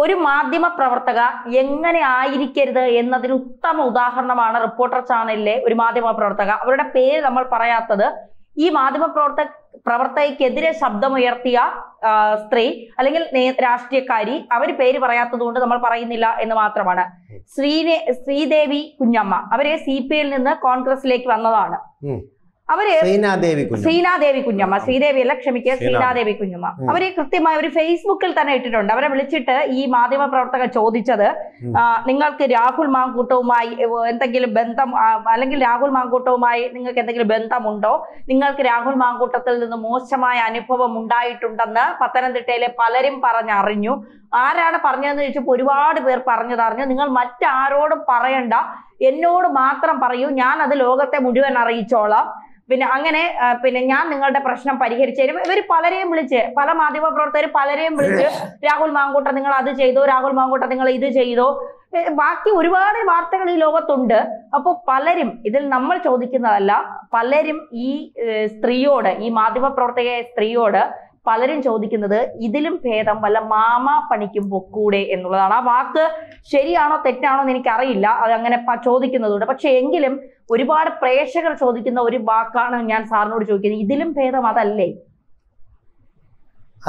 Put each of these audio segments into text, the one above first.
ഒരു മാധ്യമ പ്രവർത്തക എങ്ങനെ ആയിരിക്കരുത് എന്നതിന് ഉത്തമ ഉദാഹരണമാണ് റിപ്പോർട്ടർ ചാനലിലെ ഒരു മാധ്യമ പ്രവർത്തക. അവരുടെ പേര് നമ്മൾ പറയാത്തത് ഈ മാധ്യമ പ്രവർത്തകയ്ക്കെതിരെ ശബ്ദമുയർത്തിയ സ്ത്രീ അല്ലെങ്കിൽ രാഷ്ട്രീയക്കാരി, അവർ പേര് പറയാത്തത് കൊണ്ട് നമ്മൾ പറയുന്നില്ല എന്ന് മാത്രമാണ്. ശ്രീദേവി കുഞ്ഞമ്മ, അവരെ CPI നിന്ന് കോൺഗ്രസിലേക്ക് വന്നതാണ്. അവര് ശ്രീനാദേവി കുഞ്ഞമ്മ, ശ്രീദേവി അല്ല, ക്ഷമിക്കുക, ശ്രീനാദേവി കുഞ്ഞമ്മ. അവര് കൃത്യമായി ഒരു ഫേസ്ബുക്കിൽ തന്നെ ഇട്ടിട്ടുണ്ട്. അവരെ വിളിച്ചിട്ട് ഈ മാധ്യമ പ്രവർത്തകർ ചോദിച്ചത്, നിങ്ങൾക്ക് രാഹുൽ മാങ്കൂട്ടവുമായി എന്തെങ്കിലും ബന്ധം, അല്ലെങ്കിൽ രാഹുൽ മാങ്കൂട്ടവുമായി നിങ്ങൾക്ക് എന്തെങ്കിലും ബന്ധമുണ്ടോ, നിങ്ങൾക്ക് രാഹുൽ മാങ്കൂട്ടത്തിൽ നിന്ന് മോശമായ അനുഭവം ഉണ്ടായിട്ടുണ്ടെന്ന് പത്തനംതിട്ടയിലെ പലരും പറഞ്ഞറിഞ്ഞു. ആരാണ് പറഞ്ഞതെന്ന് ചോദിച്ചപ്പോൾ ഒരുപാട് പേർ പറഞ്ഞതറിഞ്ഞു. നിങ്ങൾ മറ്റാരോടും പറയണ്ട, എന്നോട് മാത്രം പറയൂ, ഞാൻ അത് ലോകത്തെ മുഴുവൻ അറിയിച്ചോളാം. പിന്നെ ഞാൻ നിങ്ങളുടെ പ്രശ്നം പരിഹരിച്ചു തരും. ഇവർ പലരെയും വിളിച്ച്, പല മാധ്യമ പ്രവർത്തകർ പലരെയും വിളിച്ച്, രാഹുൽ മാങ്കൂട്ട നിങ്ങൾ അത് ചെയ്തോ, രാഹുൽ മാങ്കൂട്ട നിങ്ങൾ ഇത് ചെയ്തോ, ബാക്കി ഒരുപാട് വാർത്തകൾ ഈ ലോകത്തുണ്ട്. അപ്പോൾ പലരും, ഇതിൽ നമ്മൾ ചോദിക്കുന്നതല്ല, പലരും ഈ സ്ത്രീയോട്, ഈ മാധ്യമ പ്രവർത്തക സ്ത്രീയോട് പലരും ചോദിക്കുന്നത് ഇതിലും ഭേദം വല്ല മാമാ പണിക്കും പൊക്കൂടെ എന്നുള്ളതാണ്. ആ വാക്ക് ശരിയാണോ തെറ്റാണോ എന്ന് എനിക്കറിയില്ല, അത് അങ്ങനെ ചോദിക്കുന്നതുകൊണ്ട്. പക്ഷെ എങ്കിലും ഒരുപാട് പ്രേക്ഷകർ ചോദിക്കുന്ന ഒരു വാക്കാണ് ഞാൻ സാറിനോട് ചോദിക്കുന്നത്, ഇതിലും ഭേദം അതല്ലേ?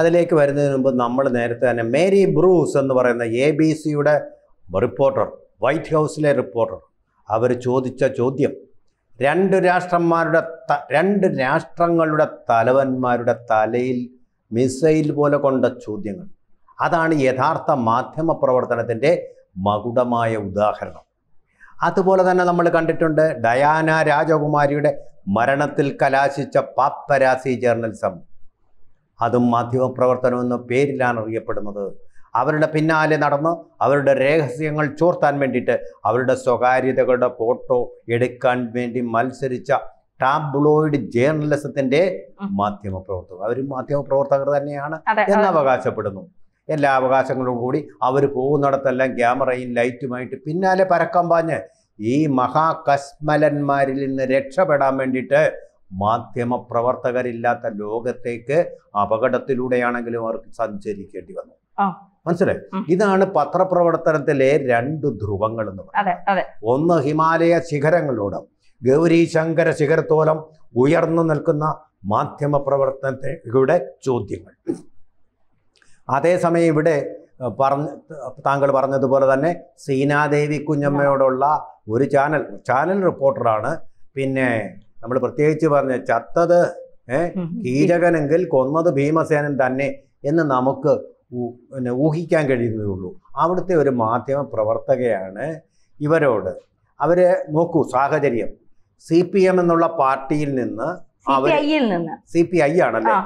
അതിലേക്ക് വരുന്നതിന് മുമ്പ് നമ്മൾ നേരത്തെ തന്നെ മേരി ബ്രൂസ് എന്ന് പറയുന്ന ABC-യുടെ റിപ്പോർട്ടർ, വൈറ്റ് ഹൗസിലെ റിപ്പോർട്ടർ, അവർ ചോദിച്ച ചോദ്യം രണ്ട് രാഷ്ട്രങ്ങളുടെ തലവന്മാരുടെ തലയിൽ മിസൈൽ പോലെ കൊണ്ട ചോദ്യങ്ങൾ. അതാണ് യഥാർത്ഥ മാധ്യമ പ്രവർത്തനത്തിൻ്റെ മകുടമായ ഉദാഹരണം. അതുപോലെ തന്നെ നമ്മൾ കണ്ടിട്ടുണ്ട് ഡയാന രാജകുമാരിയുടെ മരണത്തിൽ കലാശിച്ച പാപ്പരാസി ജേർണലിസം. അതും മാധ്യമപ്രവർത്തനം എന്ന പേരിലാണ് അറിയപ്പെടുന്നത്. അവരുടെ പിന്നാലെ നടന്ന് അവരുടെ രഹസ്യങ്ങൾ ചോർത്താൻ വേണ്ടിയിട്ട്, അവരുടെ സ്വകാര്യതകളുടെ ഫോട്ടോ എടുക്കാൻ വേണ്ടി മത്സരിച്ച ടാബ്ലോയിഡ് ജേർണലിസത്തിന്റെ മാധ്യമപ്രവർത്തകർ. അവരും മാധ്യമപ്രവർത്തകർ തന്നെയാണ് എന്ന് അവകാശപ്പെടുന്നു. എല്ലാ അവകാശങ്ങളോടും കൂടി അവർ പോകുന്നിടത്തെല്ലാം ക്യാമറയും ലൈറ്റുമായിട്ട് പിന്നാലെ പരക്കം പാഞ്ഞ് ഈ മഹാകസ്മലന്മാരിൽ നിന്ന് രക്ഷപ്പെടാൻ വേണ്ടിയിട്ട് മാധ്യമപ്രവർത്തകരില്ലാത്ത ലോകത്തേക്ക് അപകടത്തിലൂടെയാണെങ്കിലും അവർക്ക് സഞ്ചരിക്കേണ്ടി വന്നു. മനസ്സിലായി? ഇതാണ് പത്രപ്രവർത്തനത്തിലെ രണ്ട് ധ്രുവങ്ങൾ എന്ന് പറയുന്നത്. ഒന്ന് ഹിമാലയ ശിഖരങ്ങളോട് ഗൗരീശങ്കര ശിഖരത്തോളം ഉയർന്നു നിൽക്കുന്ന മാധ്യമ പ്രവർത്തനങ്ങളുടെ ചോദ്യങ്ങൾ. അതേസമയം ഇവിടെ താങ്കൾ പറഞ്ഞതുപോലെ തന്നെ ശ്രീനാദേവി കുഞ്ഞമ്മയോടുള്ള ഒരു ചാനൽ റിപ്പോർട്ടറാണ്. പിന്നെ നമ്മൾ പ്രത്യേകിച്ച് പറഞ്ഞ ചത്തത് കീചകനെങ്കിൽ കൊന്നത് ഭീമസേനൻ തന്നെ എന്ന് നമുക്ക് ഊഹിക്കാൻ കഴിയുന്നതേ ഉള്ളൂ. അവിടുത്തെ ഒരു മാധ്യമ പ്രവർത്തകയാണ് ഇവരോട്. അവരെ നോക്കൂ, സാഹചര്യം CPM എന്നുള്ള പാർട്ടിയിൽ നിന്ന്, CPI ആണല്ലേ,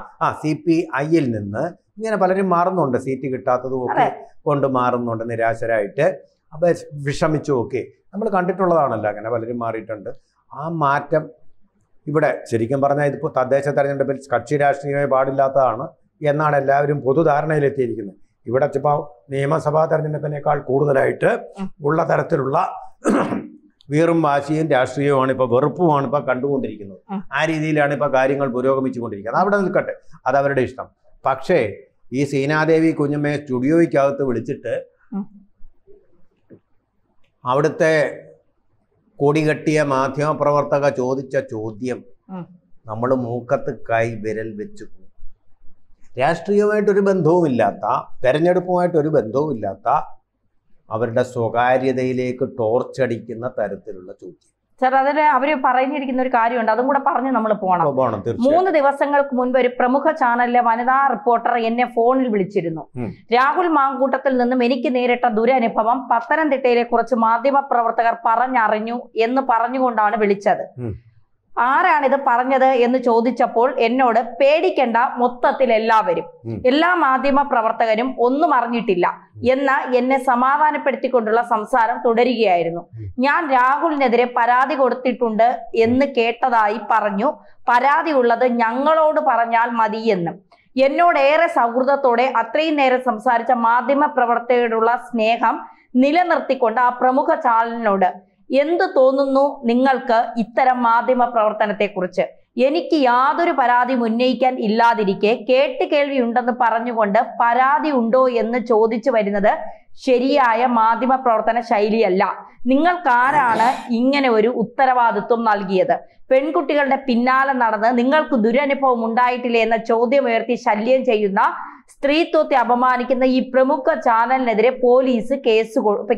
CPIയിൽ നിന്ന് ഇങ്ങനെ പലരും മാറുന്നുണ്ട്. സീറ്റ് കിട്ടാത്തതും ഒക്കെ കൊണ്ട് മാറുന്നുണ്ട്, നിരാശരായിട്ട്. അപ്പം വിഷമിച്ചു. ഒക്കെ നമ്മൾ കണ്ടിട്ടുള്ളതാണല്ലോ, അങ്ങനെ പലരും മാറിയിട്ടുണ്ട്. ആ മാറ്റം ഇവിടെ ശരിക്കും പറഞ്ഞാൽ ഇതിപ്പോൾ തദ്ദേശ തെരഞ്ഞെടുപ്പിൽ കക്ഷി രാഷ്ട്രീയമേ പാടില്ലാത്തതാണ് എന്നാണ് എല്ലാവരും പൊതുധാരണയിലെത്തിയിരിക്കുന്നത്. ഇവിടെ ഇപ്പോൾ നിയമസഭാ തെരഞ്ഞെടുപ്പിനേക്കാൾ കൂടുതലായിട്ട് ഉള്ള തരത്തിലുള്ള വീറും വാശിയും രാഷ്ട്രീയവുമാണ് ഇപ്പോൾ, വെറുപ്പുമാണ് ഇപ്പോൾ കണ്ടുകൊണ്ടിരിക്കുന്നത്. ആ രീതിയിലാണ് ഇപ്പോൾ കാര്യങ്ങൾ പുരോഗമിച്ചുകൊണ്ടിരിക്കുന്നത്. അവിടെ നിൽക്കട്ടെ, അതവരുടെ ഇഷ്ടം. പക്ഷേ ഈ ശ്രീനാദേവി കുഞ്ഞമ്മയെ സ്റ്റുഡിയോയ്ക്കകത്ത് വിളിച്ചിട്ട് അവിടുത്തെ കൊടികെട്ടിയ മാധ്യമപ്രവർത്തക ചോദിച്ച ചോദ്യം നമ്മൾ മൂക്കത്ത് കൈ വിരൽ വെച്ചു. രാഷ്ട്രീയമായിട്ടൊരു ബന്ധവുമില്ലാത്ത, തെരഞ്ഞെടുപ്പുമായിട്ടൊരു ബന്ധവുമില്ലാത്ത അവരുടെ സ്വകാര്യതയിലേക്ക് ടോർച്ചടിക്കുന്ന തരത്തിലുള്ള ചോദ്യം. സാർ, അതിൽ അവര് പറഞ്ഞിരിക്കുന്ന ഒരു കാര്യമുണ്ട്, അതും കൂടെ പറഞ്ഞ് നമ്മൾ പോകണം. 3 ദിവസങ്ങൾക്ക് മുൻപ് ഒരു പ്രമുഖ ചാനലിലെ വനിതാ റിപ്പോർട്ടർ എന്നെ ഫോണിൽ വിളിച്ചിരുന്നു. രാഹുൽ മാങ്കൂട്ടത്തിൽ നിന്നും എനിക്ക് നേരിട്ട ദുരനുഭവം പത്തനംതിട്ടയിലെ കുറച്ച് മാധ്യമ പ്രവർത്തകർ പറഞ്ഞറിഞ്ഞു എന്ന് പറഞ്ഞുകൊണ്ടാണ് വിളിച്ചത്. ആരാണിത് പറഞ്ഞത് എന്ന് ചോദിച്ചപ്പോൾ എന്നോട് പേടിക്കണ്ട, മൊത്തത്തിൽ എല്ലാ മാധ്യമ പ്രവർത്തകരും ഒന്നും അറിഞ്ഞിട്ടില്ല എന്ന എന്നെ സമാധാനപ്പെടുത്തിക്കൊണ്ടുള്ള സംസാരം തുടരുകയായിരുന്നു. ഞാൻ രാഹുലിനെതിരെ പരാതി കൊടുത്തിട്ടുണ്ട് എന്ന് കേട്ടതായി പറഞ്ഞു. പരാതി ഉള്ളത് ഞങ്ങളോട് പറഞ്ഞാൽ മതിയെന്നും എന്നോടേറെ സൗഹൃദത്തോടെ അത്രയും നേരം സംസാരിച്ച മാധ്യമ പ്രവർത്തകരോടുള്ള സ്നേഹം നിലനിർത്തിക്കൊണ്ട് ആ പ്രമുഖ ചാനലിനോട് എന്തു തോന്നുന്നു നിങ്ങൾക്ക് ഇത്തരം മാധ്യമ പ്രവർത്തനത്തെ കുറിച്ച് എനിക്ക് യാതൊരു പരാതിയും ഉന്നയിക്കാൻ ഇല്ലാതിരിക്കെ കേട്ടുകേൾവിയുണ്ടെന്ന് പറഞ്ഞുകൊണ്ട് പരാതി ഉണ്ടോ എന്ന് ചോദിച്ചു വരുന്നത് ശരിയായ മാധ്യമ പ്രവർത്തന ശൈലിയല്ല. നിങ്ങൾക്കാരാണ് ഇങ്ങനെ ഒരു ഉത്തരവാദിത്വം നൽകിയത്? പെൺകുട്ടികളുടെ പിന്നാലെ നടന്ന് നിങ്ങൾക്ക് ദുരനുഭവം ഉണ്ടായിട്ടില്ലേ എന്ന ചോദ്യം ഉയർത്തി ശല്യം ചെയ്യുന്ന, സ്ത്രീത്വത്തെ അപമാനിക്കുന്ന ഈ പ്രമുഖ ചാനലിനെതിരെ പോലീസ്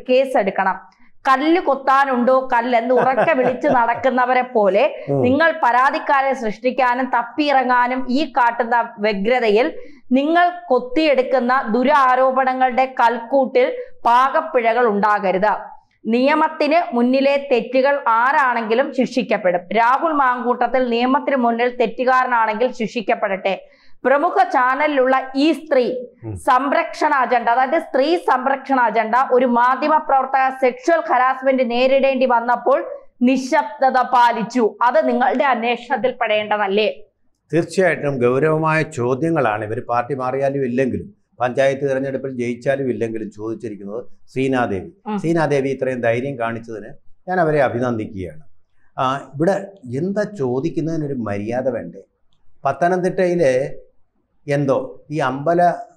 കേസെടുക്കണം. കല്ല് കൊത്താനുണ്ടോ കല്ലെന്ന് ഉറക്കെ വിളിച്ചു നടക്കുന്നവരെ പോലെ നിങ്ങൾ പരാതിക്കാരെ സൃഷ്ടിക്കാനും തപ്പിയിറങ്ങാനും ഈ കാട്ടുന്ന വ്യഗ്രതയിൽ നിങ്ങൾ കൊത്തിയെടുക്കുന്ന ദുരാരോപണങ്ങളുടെ കൽക്കൂട്ടിൽ പാകപ്പിഴകൾ ഉണ്ടാകരുത്. നിയമത്തിന് മുന്നിലെ തെറ്റുകൾ ആരാണെങ്കിലും ശിക്ഷിക്കപ്പെടും. രാഹുൽ മാങ്കൂട്ടത്തിൽ നിയമത്തിന് മുന്നിൽ തെറ്റുകാരനാണെങ്കിൽ ശിക്ഷിക്കപ്പെടട്ടെ. പ്രമുഖ ചാനലിലുള്ള ഈ സ്ത്രീ സംരക്ഷണ അജണ്ട, അതായത് സ്ത്രീ സംരക്ഷണ അജണ്ട ഒരു മാധ്യമ പ്രവർത്തക സെക്ഷൽ ഹരാസ്മെന്റ് നേരിടേണ്ടി വന്നപ്പോൾ നിശബ്ദത പാലിച്ചു. അത് നിങ്ങളുടെ അന്വേഷണത്തിൽ പെടേണ്ടതല്ലേ? തീർച്ചയായിട്ടും ഗൗരവമായ ചോദ്യങ്ങളാണ് ഇവർ പാർട്ടി മാറിയാലും ഇല്ലെങ്കിലും പഞ്ചായത്ത് തിരഞ്ഞെടുപ്പിൽ ജയിച്ചാലും ഇല്ലെങ്കിലും ചോദിച്ചിരിക്കുന്നത്. സീനാദേവി ഇത്രയും ധൈര്യം കാണിച്ചതിന് ഞാൻ അവരെ അഭിനന്ദിക്കുകയാണ്. ഇവിടെ എന്താ ചോദിക്കുന്നതിനൊരു മര്യാദ വേണ്ടേ? പത്തനംതിട്ടയിലെ എന്തോ ഈ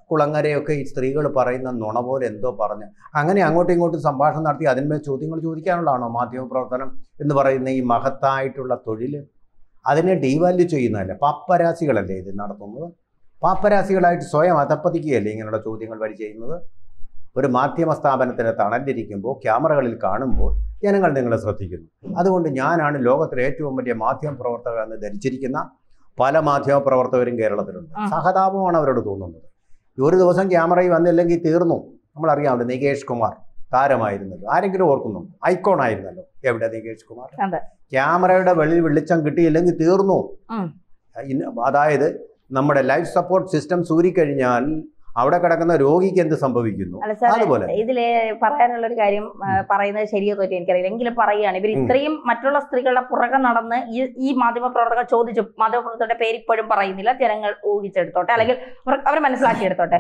കുളങ്ങരയൊക്കെ ഈ സ്ത്രീകൾ പറയുന്ന നുണ പോലെ എന്തോ പറഞ്ഞ് അങ്ങനെ അങ്ങോട്ടും ഇങ്ങോട്ടും സംഭാഷണം നടത്തി അതിന്മേൽ ചോദ്യങ്ങൾ ചോദിക്കാനുള്ളതാണോ മാധ്യമപ്രവർത്തനം എന്ന് പറയുന്ന ഈ മഹത്തായിട്ടുള്ള തൊഴിൽ? അതിനെ ഡീവാല്യൂ ചെയ്യുന്നതല്ല, പാപ്പരാസികളല്ലേ ഇത് നടത്തുന്നത്? പാപ്പരാസികളായിട്ട് സ്വയം അധപ്പതിക്കുകയല്ലേ ഇങ്ങനെയുള്ള ചോദ്യങ്ങൾ വഴി ചെയ്യുന്നത്? ഒരു മാധ്യമ സ്ഥാപനത്തിന് തണലിരിക്കുമ്പോൾ ക്യാമറകളിൽ കാണുമ്പോൾ ജനങ്ങൾ നിങ്ങളെ ശ്രദ്ധിക്കുന്നു. അതുകൊണ്ട് ഞാനാണ് ലോകത്തിലെ ഏറ്റവും വലിയ മാധ്യമ പ്രവർത്തക എന്ന് ധരിച്ചിരിക്കുന്ന പല മാധ്യമ പ്രവർത്തകരും കേരളത്തിലുണ്ട്. സഹതാപമാണ് അവരോട് തോന്നുന്നത്. ഒരു ദിവസം ക്യാമറയിൽ വന്നില്ലെങ്കിൽ തീർന്നു. നമ്മളറിയാമല്ലോ, നികേഷ് കുമാർ താരമായിരുന്നല്ലോ, ആരെങ്കിലും ഓർക്കുന്നു? ഐക്കോൺ ആയിരുന്നല്ലോ. എവിടെ നികേഷ് കുമാർ? ക്യാമറയുടെ വെളിച്ചം കിട്ടിയില്ലെങ്കിൽ തീർന്നു. അതായത് നമ്മുടെ ലൈഫ് സപ്പോർട്ട് സിസ്റ്റം സൂരിക്കഴിഞ്ഞാൽ അവിടെ കിടക്കുന്ന രോഗിക്ക് എന്ത് സംഭവിക്കുന്നു? അതുപോലെ ഇതില് പറയാനുള്ള ഒരു കാര്യം പറയുന്നത് ശരിയോ തെറ്റോ എനിക്കറിയില്ല, എങ്കിലും പറയുകയാണ്. ഇവർ ഇത്രയും മറ്റുള്ള സ്ത്രീകളുടെ പുറകെ നടന്ന് ഈ മാധ്യമപ്രവർത്തകർ ചോദിച്ചു, മാധ്യമപ്രവർത്തകരുടെ പേര് ഇപ്പോഴും പറയുന്നില്ല, ജനങ്ങൾ ഊഹിച്ചെടുത്തോട്ടെ, അല്ലെങ്കിൽ അവർ മനസ്സിലാക്കിയെടുത്തോട്ടെ.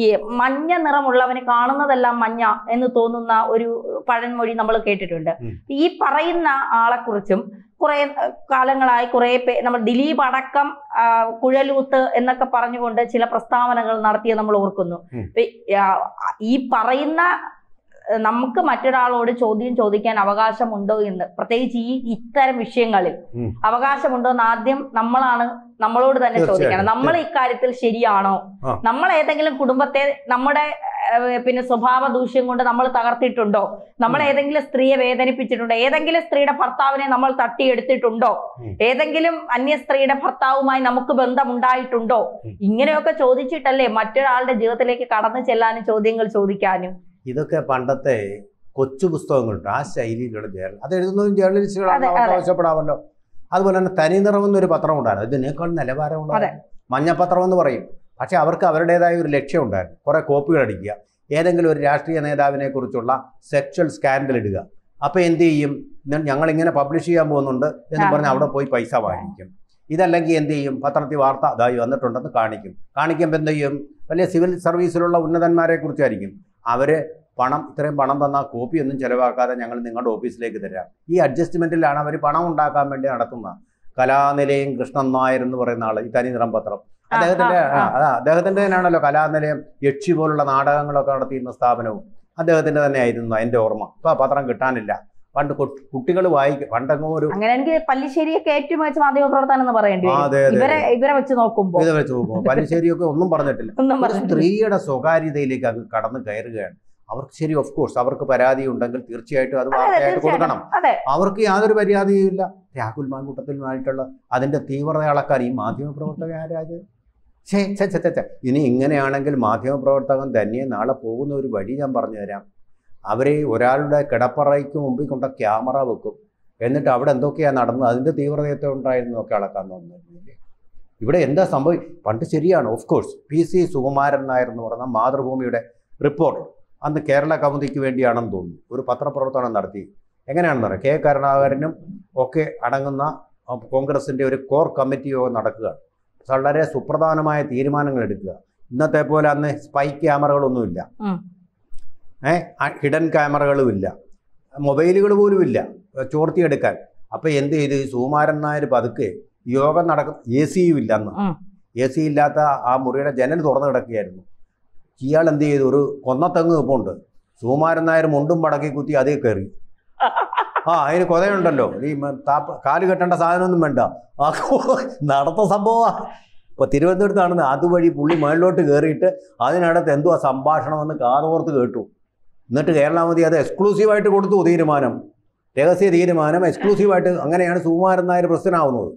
ഈ മഞ്ഞ നിറമുള്ളവന് കാണുന്നതെല്ലാം മഞ്ഞ എന്ന് തോന്നുന്ന ഒരു പഴൻമൊഴി നമ്മൾ കേട്ടിട്ടുണ്ട്. ഈ പറയുന്ന ആളെക്കുറിച്ചും കുറെ കാലങ്ങളായി നമ്മൾ ദിലീപ് അടക്കം കുഴലൂത്ത് എന്നൊക്കെ പറഞ്ഞുകൊണ്ട് ചില പ്രസ്താവനകൾ നടത്തിയത് നമ്മൾ ഓർക്കുന്നു. ഈ പറയുന്ന നമുക്ക് മറ്റൊരാളോട് ചോദ്യം ചോദിക്കാൻ അവകാശമുണ്ടോ എന്ന്, പ്രത്യേകിച്ച് ഇത്തരം വിഷയങ്ങളിൽ അവകാശമുണ്ടോ എന്ന് ആദ്യം നമ്മളോട് തന്നെ ചോദിക്കണം. നമ്മൾ ഇക്കാര്യത്തിൽ ശരിയാണോ? നമ്മൾ ഏതെങ്കിലും കുടുംബത്തെ നമ്മുടെ സ്വഭാവ ദൂഷ്യം കൊണ്ട് നമ്മൾ തകർത്തിട്ടുണ്ടോ? നമ്മൾ ഏതെങ്കിലും സ്ത്രീയെ വേദനിപ്പിച്ചിട്ടുണ്ടോ? ഏതെങ്കിലും സ്ത്രീയുടെ ഭർത്താവിനെ നമ്മൾ തട്ടിയെടുത്തിട്ടുണ്ടോ? ഏതെങ്കിലും അന്യ സ്ത്രീയുടെ ഭർത്താവുമായി നമുക്ക് ബന്ധമുണ്ടായിട്ടുണ്ടോ? ഇങ്ങനെയൊക്കെ ചോദിച്ചിട്ടല്ലേ മറ്റൊരാളുടെ ജീവിതത്തിലേക്ക് കടന്നു ചെല്ലാനും ചോദ്യങ്ങൾ ചോദിക്കാനും. ഇതൊക്കെ പണ്ടത്തെ കൊച്ചു പുസ്തകങ്ങളുണ്ട്, ആ ശൈലിയിലുള്ള അത് എഴുതുന്നതും ജേർണലിസ്റ്റുകളാണ്, ആവശ്യപ്പെടാമല്ലോ. അതുപോലെ തന്നെ തനി നിറമെന്നൊരു പത്രം ഉണ്ടായിരുന്നു, ഇതിനേക്കാൾ നിലവാരമുള്ള മഞ്ഞപ്പത്രം എന്ന് പറയും. പക്ഷെ അവർക്ക് അവരുടേതായ ഒരു ലക്ഷ്യം ഉണ്ടായിരുന്നു, കുറെ കോപ്പികൾ അടിക്കുക, ഏതെങ്കിലും ഒരു രാഷ്ട്രീയ നേതാവിനെ കുറിച്ചുള്ള സെക്ഷൽ സ്കാൻഡൽ ഇടുക. അപ്പോൾ എന്ത് ചെയ്യും? ഞങ്ങളിങ്ങനെ പബ്ലിഷ് ചെയ്യാൻ പോകുന്നുണ്ട് എന്ന് പറഞ്ഞ് അവിടെ പോയി പൈസ വാങ്ങിക്കും. ഇതല്ലെങ്കിൽ എന്ത് ചെയ്യും? പത്രത്തിൽ വാർത്ത അതായി വന്നിട്ടുണ്ടെന്ന് കാണിക്കുമ്പോൾ എന്ത് ചെയ്യും? വലിയ സിവിൽ സർവീസിലുള്ള ഉന്നതന്മാരെ കുറിച്ചായിരിക്കും. അവർ ഇത്രയും പണം തന്നാൽ കോപ്പിയൊന്നും ചിലവാക്കാതെ ഞങ്ങൾ നിങ്ങളുടെ ഓഫീസിലേക്ക് തരാം. ഈ അഡ്ജസ്റ്റ്മെൻറ്റിലാണ് അവർ പണം ഉണ്ടാക്കാൻ വേണ്ടി നടത്തുന്ന കലാനിലയം കൃഷ്ണൻ നായർ എന്ന് പറയുന്ന ആൾ, ഈ തനി നിറം പത്രം, അദ്ദേഹത്തിൻ്റെ തന്നെയാണല്ലോ കലാനിലയം, യക്ഷി പോലുള്ള നാടകങ്ങളൊക്കെ നടത്തിയിരുന്ന സ്ഥാപനവും അദ്ദേഹത്തിൻ്റെ തന്നെ ആയിരുന്നു എൻ്റെ ഓർമ്മ. ഇപ്പോൾ ആ പത്രം കിട്ടാനില്ല. പണ്ട് കുട്ടികൾ വായിക്കും. പണ്ടങ്ങോ ഒരു അങ്ങനെ എനിക്ക് പല്ലിശ്ശേരിയൊക്കെ ഏറ്റവും വെച്ച് മാധ്യമ പ്രവർത്തനം എന്ന് പറയേണ്ടി ഇവരെ വെച്ച് നോക്കുമ്പോൾ പല്ലിശ്ശേരിയൊക്കെ ഒന്നും പറഞ്ഞിട്ടില്ല. സ്ത്രീയുടെ സ്വകാര്യതയിലേക്ക് അങ്ങ് കടന്നു കയറുകയാണ്. അവർക്ക് ശരി, ഓഫ് കോഴ്സ് അവർക്ക് പരാതി ഉണ്ടെങ്കിൽ തീർച്ചയായിട്ടും അത് വാർത്തയായിട്ട് കൊടുക്കണം. അവർക്ക് യാതൊരു പരാതിയും ഇല്ല. രാഹുൽ മാങ്കൂട്ടത്തിലുമായിട്ടുള്ള അതിന്റെ തീവ്രത അളക്കാൻ ഈ മാധ്യമപ്രവർത്തകരാജ് ഇനി ഇങ്ങനെയാണെങ്കിൽ മാധ്യമപ്രവർത്തകൻ തന്നെ നാളെ പോകുന്ന ഒരു വഴി ഞാൻ പറഞ്ഞു തരാം. അവരെ ഒരാളുടെ കിടപ്പറയ്ക്ക് മുമ്പിൽ കൊണ്ട ക്യാമറ വെക്കും, എന്നിട്ട് അവിടെ എന്തൊക്കെയാണ് നടന്നത്, അതിൻ്റെ തീവ്രതയൊക്കെ ഉണ്ടായിരുന്നൊക്കെ അളക്കാൻ തോന്നുന്നില്ലേ? ഇവിടെ എന്താ പണ്ട് ശരിയാണ്, of course PC Sukumaran Nair എന്ന് പറയുന്ന മാതൃഭൂമിയുടെ റിപ്പോർട്ടർ അന്ന് കേരള കൗമുദിക്ക് വേണ്ടിയാണെന്ന് തോന്നുന്നു ഒരു പത്രപ്രവർത്തനം നടത്തി. എങ്ങനെയാണെന്ന് പറയാം, K കരുണാകരനും ഒക്കെ അടങ്ങുന്ന കോൺഗ്രസിൻ്റെ ഒരു കോർ കമ്മിറ്റി യോഗം നടക്കുക, വളരെ സുപ്രധാനമായ തീരുമാനങ്ങൾ എടുക്കുക. ഇന്നത്തെ പോലെ അന്ന് സ്പൈ ക്യാമറകളൊന്നുമില്ല, ഹിഡൻ ക്യാമറകളും ഇല്ല, മൊബൈലുകൾ പോലും ഇല്ല ചോർത്തിയെടുക്കാൻ. അപ്പോൾ എന്ത് ചെയ്തു? സുകുമാരൻ നായർ പതുക്കെ യോഗം നടക്കും. AC ഇല്ലെന്ന്. AC ഇല്ലാത്ത ആ മുറിയുടെ ജനൽ തുറന്നു കിടക്കുകയായിരുന്നു. ഇയാൾ എന്ത് ചെയ്തു? ഒരു കൊന്നത്തെങ്ങ് നിൽപ്പുണ്ട്. സുകുമാരൻ നായർ മുണ്ടും മടക്കി കുത്തി അതേ കയറി. അതിന് കൊതയുണ്ടല്ലോ, ഈ കാല് കെട്ടേണ്ട സാധനമൊന്നും വേണ്ട. ആ നടത്ത സംഭവമാണ്. ഇപ്പോൾ തിരുവനന്തപുരത്ത് നടന്ന് അതുവഴി പുള്ളി മേളിലോട്ട് കയറിയിട്ട് അതിനടുത്ത് എന്തുവാ സംഭാഷണമെന്ന് കാതോർത്ത് കേട്ടു. എന്നിട്ട് കേരളാമതി അത് എക്സ്ക്ലൂസീവായിട്ട് കൊടുത്തു തീരുമാനം, രഹസ്യ തീരുമാനം എക്സ്ക്ലൂസീവായിട്ട്. അങ്ങനെയാണ് സുകുമാരൻ നായർ പ്രസിഡന്റാവുന്നത്.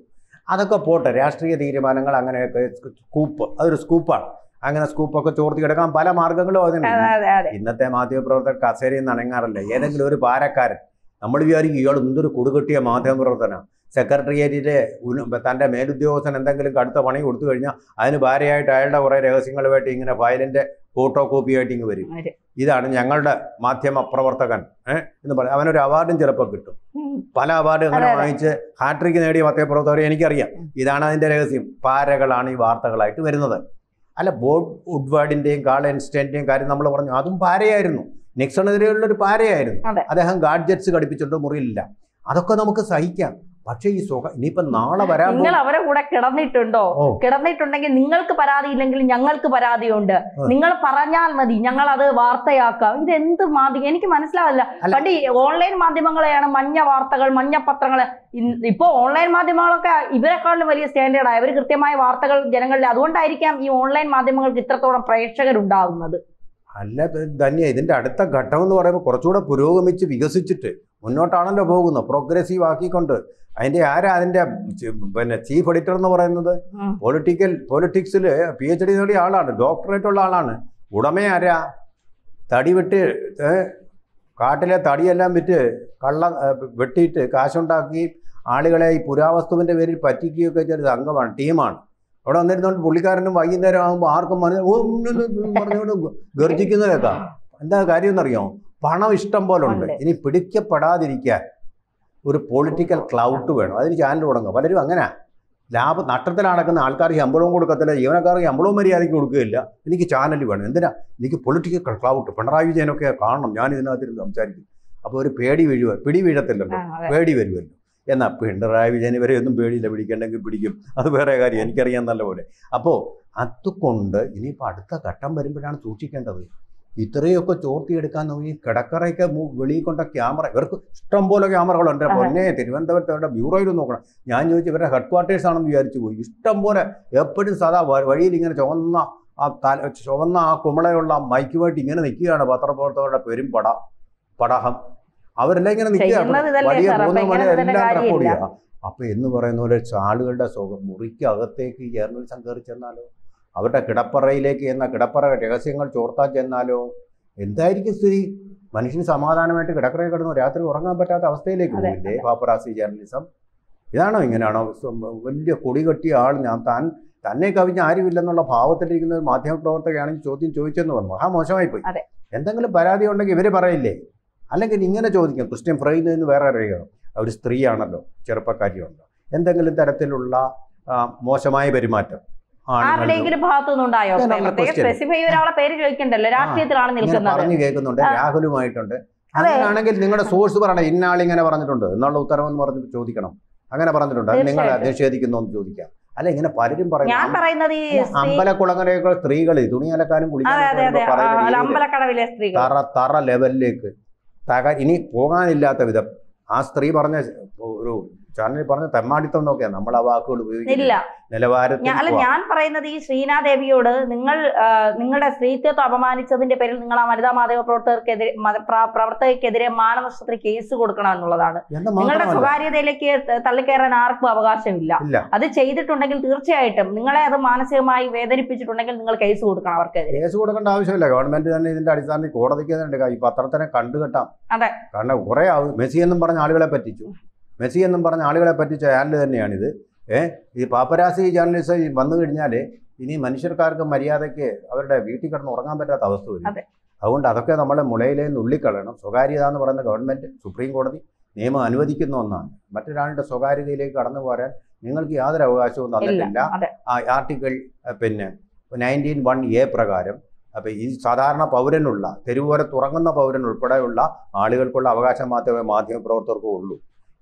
അതൊക്കെ പോട്ടെ, രാഷ്ട്രീയ തീരുമാനങ്ങൾ അങ്ങനെയൊക്കെ സ്കൂപ്പ്, അതൊരു സ്കൂപ്പാണ്. അങ്ങനെ സ്കൂപ്പൊക്കെ ചോർത്തി കിടക്കാൻ പല മാർഗങ്ങളും അതിനുണ്ട്. ഇന്നത്തെ മാധ്യമപ്രവർത്തകർ കസേരയിൽ നിന്ന് അനങ്ങാറില്ല. ഏതെങ്കിലും ഒരു പാരക്കാരൻ, നമ്മൾ വിചാരിക്കും ഇയാൾ എന്തൊരു കൊടുകെട്ടിയ മാധ്യമപ്രവർത്തനം. സെക്രട്ടേറിയറ്റിലെ തൻ്റെ മേലുദ്യോഗസ്ഥൻ എന്തെങ്കിലും കടുത്ത പണി കൊടുത്തു കഴിഞ്ഞാൽ അതിന് ഭാര്യയായിട്ട് അയാളുടെ കുറേ രഹസ്യങ്ങളുമായിട്ട് ഇങ്ങനെ ഫയലിൻ്റെ ഫോട്ടോ കോപ്പിയായിട്ട് ഇങ്ങ് വരും. ഇതാണ് ഞങ്ങളുടെ മാധ്യമ പ്രവർത്തകൻ എന്ന് പറയും. അവനൊരു അവാർഡും ചിലപ്പോൾ കിട്ടും. പല അവാർഡ് അങ്ങനെ വാങ്ങിച്ച് ഹാട്രിക്ക് നേടിയ മാധ്യമപ്രവർത്തകരെ എനിക്കറിയാം. ഇതാണ് അതിൻ്റെ രഹസ്യം. പാരകളാണ് ഈ വാർത്തകളായിട്ട് വരുന്നത്. അല്ല, ബോബ് വുഡ്വാർഡിൻ്റെയും കാൾ ഐൻസ്റ്റൈൻ്റെയും കാര്യം നമ്മൾ പറഞ്ഞു, അതും പാരയായിരുന്നു. നിക്സണെതിരെയുള്ളൊരു പാരയായിരുന്നു. അദ്ദേഹം ഗാഡ്ജറ്റ്സ് ഘടിപ്പിച്ചിട്ട് മുറിയിലില്ല. അതൊക്കെ നമുക്ക് സഹിക്കാം. പക്ഷേ ഈ ഇനിയിപ്പം നാളെ വരാൻ നിങ്ങൾ അവരെ കൂടെ കിടന്നിട്ടുണ്ടോ? കിടന്നിട്ടുണ്ടെങ്കിൽ നിങ്ങൾക്ക് പരാതി ഇല്ലെങ്കിൽ ഞങ്ങൾക്ക് പരാതിയുണ്ട്. നിങ്ങൾ പറഞ്ഞാൽ മതി, ഞങ്ങൾ അത് വാർത്തയാക്കാം. ഇത് എന്ത് മാധ്യമം എനിക്ക് മനസ്സിലാവില്ല. പണ്ട് ഓൺലൈൻ മാധ്യമങ്ങളെയാണ് മഞ്ഞ വാർത്തകൾ, മഞ്ഞ പത്രങ്ങൾ. ഇപ്പോ ഓൺലൈൻ മാധ്യമങ്ങളൊക്കെ ഇവരെക്കാളും വലിയ സ്റ്റാൻഡേർഡായി. അവർ കൃത്യമായ വാർത്തകൾ ജനങ്ങളിൽ, അതുകൊണ്ടായിരിക്കാം ഈ ഓൺലൈൻ മാധ്യമങ്ങൾക്ക് ഇത്രത്തോളം പ്രേക്ഷകരുണ്ടാകുന്നത്. അല്ല ധന്യ, ഇതിൻ്റെ അടുത്ത ഘട്ടം എന്ന് പറയുമ്പോൾ കുറച്ചുകൂടെ പുരോഗമിച്ച് വികസിച്ചിട്ട് മുന്നോട്ടാണല്ലോ പോകുന്നത്, പ്രോഗ്രസീവ് ആക്കിക്കൊണ്ട്. അതിൻ്റെ പിന്നെ ചീഫ് എഡിറ്റർ എന്ന് പറയുന്നത് പൊളിറ്റിക്സിൽ PhD നേടിയ ആളാണ്, ഡോക്ടറേറ്റുള്ള ആളാണ്. ഉടമ ആരാ? തടി വിട്ട് കാട്ടിലെ തടിയെല്ലാം വിറ്റ് വെട്ടിയിട്ട് കാശുണ്ടാക്കി ആളുകളെ ഈ പുരാവസ്തുവിൻ്റെ പേരിൽ പറ്റിക്കുകയൊക്കെ ചെയ്ത സംഘമാണ്, ടീമാണ്. അവിടെ വന്നിരുന്നോണ്ട് പുള്ളിക്കാരനും വൈകുന്നേരം ആകുമ്പോൾ ആർക്കും പറഞ്ഞുകൊണ്ട് ഗർജിക്കുന്നതൊക്കെ. എന്താ കാര്യം എന്നറിയാമോ? പണം ഇഷ്ടം പോലെ ഉണ്ട്. ഇനി പിടിക്കപ്പെടാതിരിക്കാൻ ഒരു പൊളിറ്റിക്കൽ ക്ലൗട്ട് വേണം. അതിന് ചാനൽ തുടങ്ങുക. പലരും അങ്ങനെ നഷ്ടത്തിൽ നടക്കുന്ന ആൾക്കാർക്ക് ശമ്പളവും കൊടുക്കത്തില്ല, ജീവനക്കാർക്ക് ശമ്പളവും മര്യാദയ്ക്ക് കൊടുക്കുകയില്ല. എനിക്ക് ചാനൽ വേണം. എന്തിനാ? എനിക്ക് പൊളിറ്റിക്കൽ ക്ലൗട്ട്. പിണറായി വിജയനൊക്കെ കാണണം, ഞാൻ ഇതിനകത്തിരുന്ന് സംസാരിക്കും. അപ്പോൾ ഒരു പിടി വീഴത്തില്ലല്ലോ, പേടി വരുമല്ലോ. എന്നാൽ പിണറായി വിജയൻ ഇവരെ ഒന്നും പേടിയില്ല, പിടിക്കണ്ടെങ്കിൽ പിടിക്കും, അത് വേറെ കാര്യം, എനിക്കറിയാൻ നല്ല പോലെ. അപ്പോൾ അതുകൊണ്ട് ഇനിയിപ്പോൾ അടുത്ത ഘട്ടം വരുമ്പോഴാണ് സൂക്ഷിക്കേണ്ടത്. ഇത്രയൊക്കെ ചോർത്തിയെടുക്കാൻ നോക്കി കിടക്കറയൊക്കെ വെളിയിൽ കൊണ്ട ക്യാമറ, ഇവർക്ക് ഇഷ്ടംപോലെ ക്യാമറകളുണ്ട്. പൊന്നെ തിരുവനന്തപുരത്ത് അവരുടെ ബ്യൂറോയിൽ നോക്കണം. ഞാൻ ചോദിച്ചു, ഇവരുടെ ഹെഡ് ക്വാർട്ടേഴ്സ് ആണെന്ന് വിചാരിച്ചു പോയി. ഇഷ്ടംപോലെ എപ്പോഴും സദാ വഴിയിൽ ഇങ്ങനെ ചുവന്ന ആ കുമളയുള്ള മൈക്കുമായിട്ട് ഇങ്ങനെ നിൽക്കുകയാണ് പത്രപ്രവർത്തകരുടെ പടഹം. അവരെല്ലാം ഇങ്ങനെ നിൽക്കുകയാണ്, വലിയ 3 മണി എല്ലാം റെക്കോർഡ് ചെയ്യുക. അപ്പൊ എന്ന് പറയുന്ന പോലെ ആളുകളുടെ മുറിക്കകത്തേക്ക് ഈ ജേർണലിസം കയറി ചെന്നാലോ, അവരുടെ കിടപ്പറയിലേക്ക് കിടപ്പറ രഹസ്യങ്ങൾ ചോർത്താൻ ചെന്നാലോ എന്തായിരിക്കും സ്ഥിതി? മനുഷ്യന് സമാധാനമായിട്ട് കിടക്കറയിൽ കിടന്നു രാത്രി ഉറങ്ങാൻ പറ്റാത്ത അവസ്ഥയിലേക്ക് പോയില്ലേ പാപ്പറാസി ജേർണലിസം? ഇതാണോ? ഇങ്ങനെയാണോ? വലിയ കൊടി കെട്ടിയ ആൾ തന്നെ കവിഞ്ഞ ആരുമില്ലെന്നുള്ള ഭാവത്തിലിരിക്കുന്ന ഒരു മാധ്യമപ്രവർത്തകയാണെങ്കിൽ ചോദ്യം ചോദിച്ചെന്ന് പറഞ്ഞു. മോശമായി പോയി. എന്തെങ്കിലും പരാതി ഉണ്ടെങ്കിൽ ഇവര് പറയില്ലേ? അല്ലെങ്കിൽ ഇങ്ങനെ ചോദിക്കാം. ക്രിസ്ത്യൻ ഫ്രൈയിൽ നിന്ന് വേറെ അറിയണം, ഒരു സ്ത്രീയാണല്ലോ, ചെറുപ്പക്കാരിയുണ്ടോ, എന്തെങ്കിലും തരത്തിലുള്ള മോശമായ പെരുമാറ്റം പറഞ്ഞു കേൾക്കുന്നുണ്ട്, രാഹുലുമായിട്ടുണ്ട്. അങ്ങനെയാണെങ്കിൽ നിങ്ങളുടെ സോഴ്സ് പറയണം, ഇന്നാളിങ്ങനെ പറഞ്ഞിട്ടുണ്ട് എന്നുള്ള ഉത്തരവെന്ന് പറഞ്ഞ് ചോദിക്കണം. അങ്ങനെ പറഞ്ഞിട്ടുണ്ട്, അത് നിങ്ങൾ നിഷേധിക്കുന്നു എന്ന് ചോദിക്കാം. അല്ല, ഇങ്ങനെ പലരും പറയുന്നത് അമ്പലക്കുളങ്ങരയൊക്കെ സ്ത്രീകൾ തുണി അലക്കാനും കുളിക്കാനും തറ ലെവലിലേക്ക് ഇനി പോകാനില്ലാത്ത വിധം ആ സ്ത്രീ പറഞ്ഞ ഒരു ചാനലിൽ പറഞ്ഞ തെമ്മാടിത്തം നോക്കിയാൽ നമ്മൾ ആ വാക്കുകൾ ഉപയോഗിക്കില്ല. അല്ല, ഞാൻ പറയുന്നത് ഈ ശ്രീനാദേവിയോട് നിങ്ങളുടെ സ്ത്രീത്വത്തെ അപമാനിച്ചതിന്റെ പേരിൽ നിങ്ങൾ ആ വനിതാ മാധ്യമ പ്രവർത്തകർക്കെതിരെ മാനനഷ്ടത്തിന് കേസ് കൊടുക്കണം എന്നുള്ളതാണ്. നിങ്ങളുടെ സ്വകാര്യതയിലേക്ക് തള്ളിക്കയറാൻ ആർക്കും അവകാശമില്ല. അത് ചെയ്തിട്ടുണ്ടെങ്കിൽ തീർച്ചയായിട്ടും നിങ്ങളെ അത് മാനസികമായി വേദനിപ്പിച്ചിട്ടുണ്ടെങ്കിൽ നിങ്ങൾ കേസ് കൊടുക്കണം അവർക്കെതിരെ. കേസ് കൊടുക്കേണ്ട ആവശ്യമില്ല, ഗവൺമെന്റ് തന്നെ ഇതിന്റെ അടിസ്ഥാനത്തിൽ കോടതിക്ക് തന്നെ ഈ പത്രത്തിനെ കണ്ടുകെട്ടാം. അതെ, കാരണം കുറെ മെസ്സി എന്നും പറഞ്ഞ ആളുകളെ പറ്റിച്ചു, മെസ്സി എന്നും പറഞ്ഞ ആളുകളെ പറ്റിച്ച ചാനൽ തന്നെയാണിത്. ഈ പാപ്പരാസി ജേർണലിസം വന്നു കഴിഞ്ഞാൽ ഇനി മനുഷ്യർക്കാർക്ക് മര്യാദയ്ക്ക് അവരുടെ വീട്ടിൽ കിടന്ന് ഉറങ്ങാൻ പറ്റാത്ത അവസ്ഥ വരും. അതുകൊണ്ട് അതൊക്കെ നമ്മളെ മുളയിലേ നുള്ളിക്കളയണം. സ്വകാര്യത എന്ന് പറയുന്ന ഗവൺമെൻറ്, സുപ്രീം കോടതി നിയമം അനുവദിക്കുന്ന ഒന്നാണ്. മറ്റൊരാളുടെ സ്വകാര്യതയിലേക്ക് കടന്നു പോരാൻ നിങ്ങൾക്ക് യാതൊരു അവകാശവും തന്നിട്ടില്ല. ആ ആർട്ടിക്കിൾ 19(1)A പ്രകാരം അപ്പോൾ ഈ സാധാരണ പൗരനുള്ള, തെരുവോരത്ത് ഉറങ്ങുന്ന പൗരൻ ഉൾപ്പെടെയുള്ള ആളുകൾക്കുള്ള അവകാശം മാത്രമേ മാധ്യമപ്രവർത്തകർക്കും ഉള്ളൂ.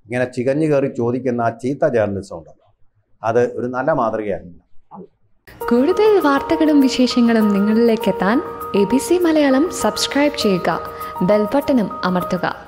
ഇങ്ങനെ ചികഞ്ഞു കയറി ചോദിക്കുന്ന ആ ചീത്ത ജേർണലിസം ഉണ്ടല്ലോ, അത് ഒരു നല്ല മാതൃകയാണ്. കൂടുതൽ വാർത്തകളും വിശേഷങ്ങളും നിങ്ങളിലേക്ക് എത്താൻ ABC മലയാളം സബ്സ്ക്രൈബ് ചെയ്യുക, ബെൽ ബട്ടണും അമർത്തുക.